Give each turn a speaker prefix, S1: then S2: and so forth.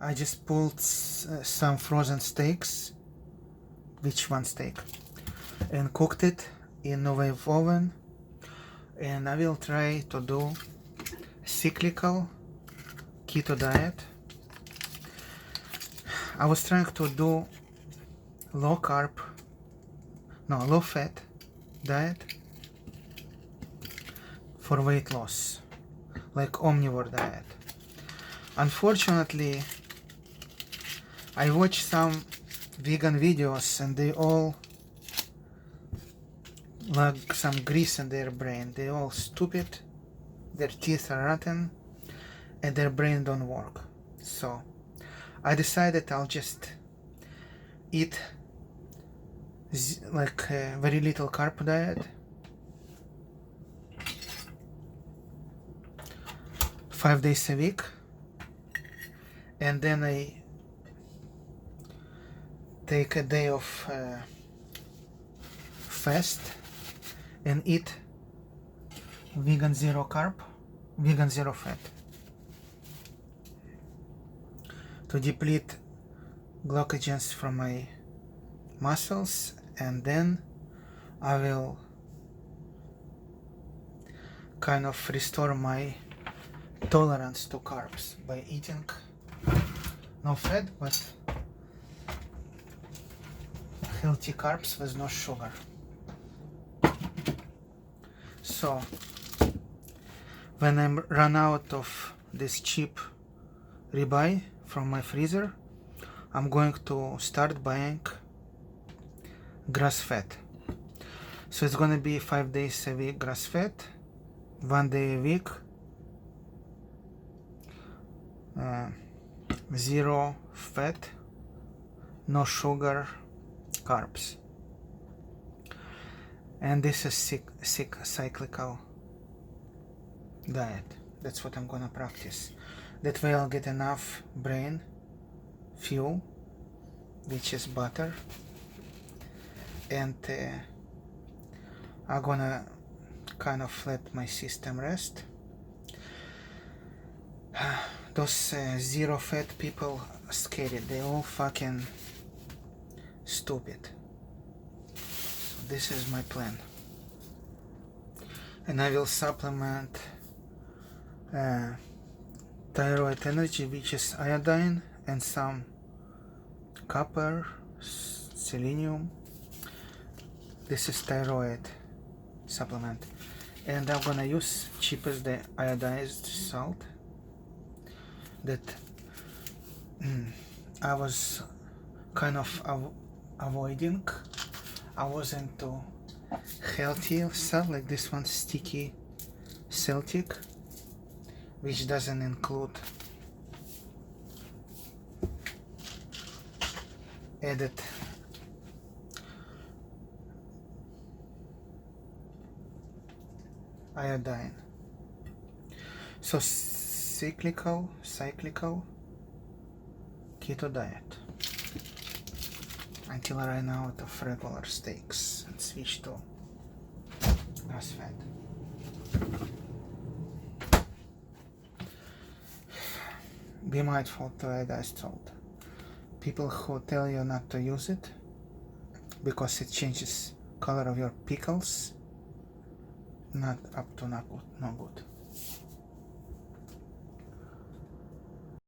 S1: I just pulled some frozen steaks, which one steak, and cooked it in a wave oven. And I will try to do cyclical keto diet. I was trying to do low fat diet for weight loss, like omnivore diet. Unfortunately, I watched some vegan videos and they all like some grease in their brain. They all stupid, their teeth are rotten, and their brain don't work. So I decided I'll just eat like a very little carb diet, 5 days a week, and then I take a day of fast and eat vegan zero carb, vegan zero fat, to deplete glycogens from my muscles, and then I will kind of restore my tolerance to carbs by eating no fat but healthy carbs with no sugar. So when I run out of this cheap ribeye from my freezer, I'm going to start buying grass fed. So it's gonna be 5 days a week grass fed, 1 day a week zero fat, no sugar carbs. And this is cyclical diet. That's what I'm gonna practice. That way I'll get enough brain fuel, which is butter, and I'm gonna kind of let my system rest. Those zero fat people are scary. They all fucking stupid. So this is my plan. And I will supplement thyroid energy, which is iodine and some copper, selenium. This is thyroid supplement. And I'm gonna use cheapest the iodized salt that I was kind of avoiding. I wasn't too healthy salt, like this one, sticky Celtic, which doesn't include added iodine. So cyclical keto diet until I run out of regular steaks and switch to grass fed. Be mindful to iodized salt. People who tell you not to use it because it changes color of your pickles, not up to no good.